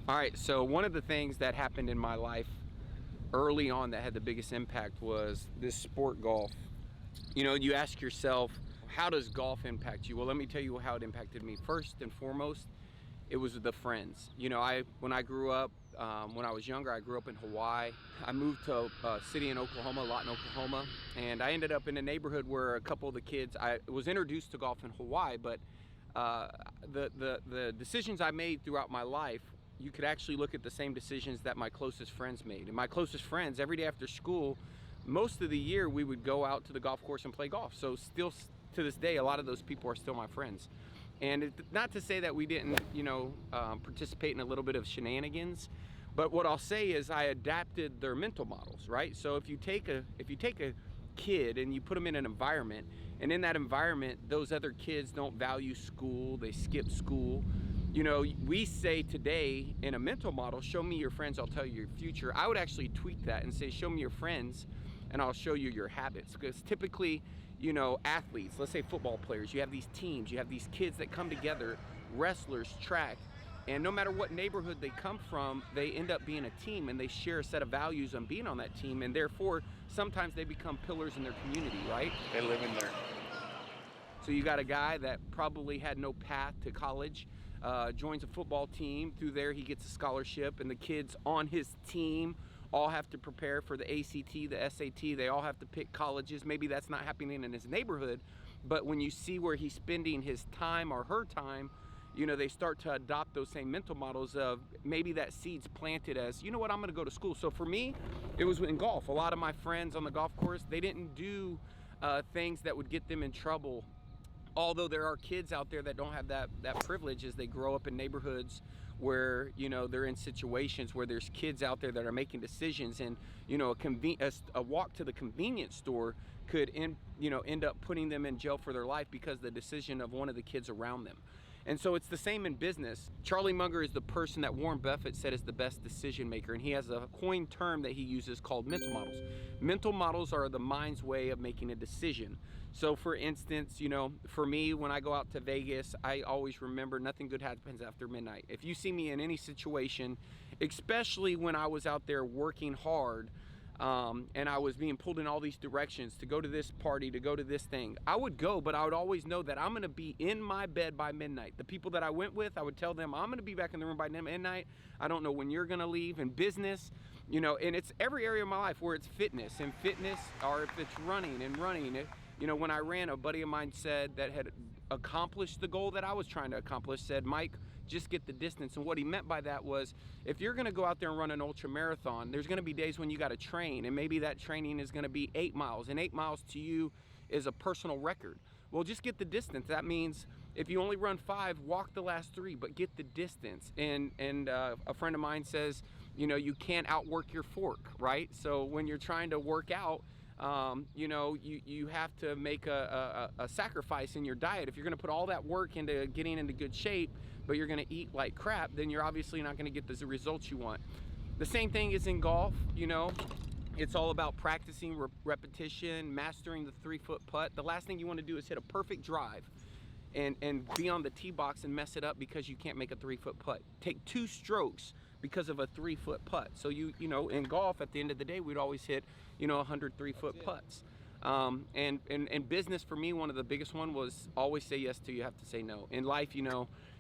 All right, so one of the things that happened in my life early on that had the biggest impact was this sport, golf. You ask yourself, how does golf impact you? Well, let me tell you how it impacted me. First and foremost, it was the friends. When I grew up, when I was younger, I grew up in Hawaii. I moved to a city in Oklahoma, Lawton, Oklahoma, and I ended up in a neighborhood where a couple of the kids, I was introduced to golf in Hawaii, but the decisions I made throughout my life, you could actually look at the same decisions that my closest friends made. And my closest friends, every day after school, most of the year, we would go out to the golf course and play golf. So still to this day, a lot of those people are still my friends. And not to say that we didn't, participate in a little bit of shenanigans, but what I'll say is I adapted their mental models, right? So if you take a kid and you put them in an environment, and in that environment, those other kids don't value school, they skip school. We say today in a mental model, show me your friends, I'll tell you your future. I would actually tweak that and say, show me your friends and I'll show you your habits. Because typically, athletes, let's say football players, you have these teams, you have these kids that come together, wrestlers, track, and no matter what neighborhood they come from, they end up being a team and they share a set of values on being on that team, and therefore sometimes they become pillars in their community, right? They live in there. So you got a guy that probably had no path to college, joins a football team. Through there he gets a scholarship, and the kids on his team all have to prepare for the ACT, the SAT. They all have to pick colleges. Maybe that's not happening in his neighborhood, but when you see where he's spending his time or her time, they start to adopt those same mental models of maybe that seed's planted as, I'm gonna go to school. So for me, it was in golf. A lot of my friends on the golf course, they didn't do things that would get them in trouble. Although there are kids out there that don't have that privilege as they grow up in neighborhoods where, they're in situations where there's kids out there that are making decisions, and, a walk to the convenience store could end up putting them in jail for their life because of the decision of one of the kids around them. And so it's the same in business. Charlie Munger is the person that Warren Buffett said is the best decision maker, and he has a coined term that he uses called mental models. Mental models are the mind's way of making a decision. So for instance, for me, when I go out to Vegas, I always remember nothing good happens after midnight. If you see me in any situation, especially when I was out there working hard, and I was being pulled in all these directions to go to this party, to go to this thing, I would go, but I would always know that I'm going to be in my bed by midnight. The people that I went with, I would tell them, I'm going to be back in the room by midnight. I don't know when you're going to leave. In business, and it's every area of my life where it's fitness, or if it's running. When I ran, a buddy of mine said that had accomplished the goal that I was trying to accomplish, said, Mike, just get the distance. And what he meant by that was, if you're going to go out there and run an ultra marathon, there's going to be days when you got to train, and maybe that training is going to be 8 miles, and 8 miles to you is a personal record. Well, just get the distance. That means if you only run 5, walk the last 3, but get the distance. And a friend of mine says, you can't outwork your fork, right? So when you're trying to work out, you have to make a sacrifice in your diet. If you're going to put all that work into getting into good shape, but you're going to eat like crap, then you're obviously not going to get the results you want. The same thing is in golf. It's all about practicing, repetition, mastering the 3-foot putt. The last thing you want to do is hit a perfect drive and be on the tee box and mess it up because you can't make a 3-foot putt. Take 2 strokes because of a 3-foot putt. So in golf, at the end of the day, we'd always hit 100 3-foot putts. And business for me, one of the biggest one was always say yes till you have to say no. In life,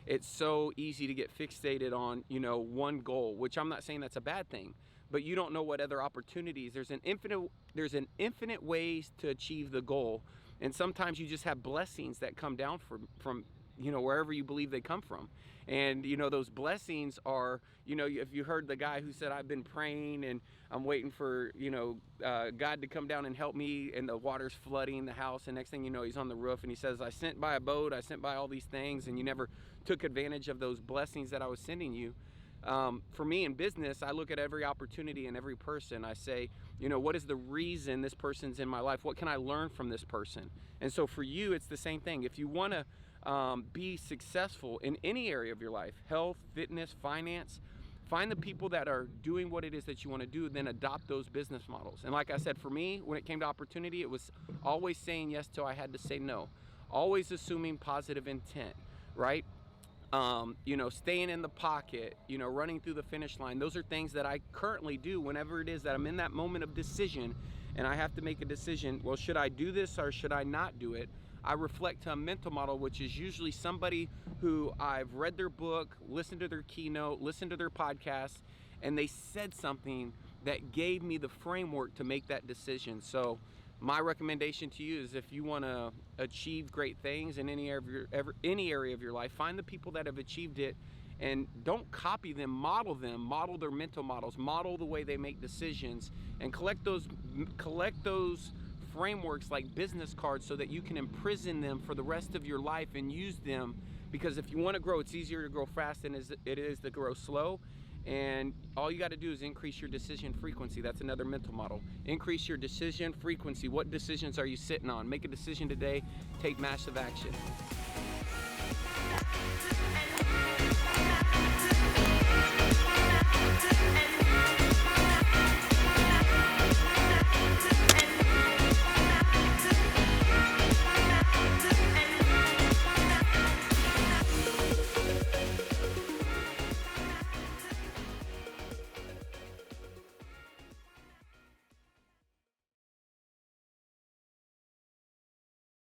it's so easy to get fixated on one goal, which I'm not saying that's a bad thing, but you don't know what other opportunities. There's an infinite ways to achieve the goal, and sometimes you just have blessings that come down from wherever you believe they come from. And those blessings are, if you heard the guy who said, I've been praying and I'm waiting for God to come down and help me, and the water's flooding the house, and next thing you know, he's on the roof and he says, I sent by a boat, I sent by all these things, and you never took advantage of those blessings that I was sending you. For me in business, I look at every opportunity and every person. I say, what is the reason this person's in my life? What can I learn from this person? And so for you, it's the same thing. If you want to be successful in any area of your life, health, fitness, finance, find the people that are doing what it is that you want to do, then adopt those business models. And like I said, for me, when it came to opportunity, it was always saying yes till I had to say no. Always assuming positive intent, right? You know, staying in the pocket, you know, running through the finish line. Those are things that I currently do whenever it is that I'm in that moment of decision and I have to make a decision. Well, should I do this or should I not do it? I reflect to a mental model, which is usually somebody who I've read their book, listened to their keynote, listened to their podcast, and they said something that gave me the framework to make that decision. So my recommendation to you is, if you want to achieve great things in any area of your life, find the people that have achieved it and don't copy them, model their mental models, model the way they make decisions, and collect those frameworks like business cards so that you can imprison them for the rest of your life and use them. Because if you want to grow, it's easier to grow fast than it is to grow slow. And all you got to do is increase your decision frequency. That's another mental model. Increase your decision frequency. What decisions are you sitting on? Make a decision today. Take massive action.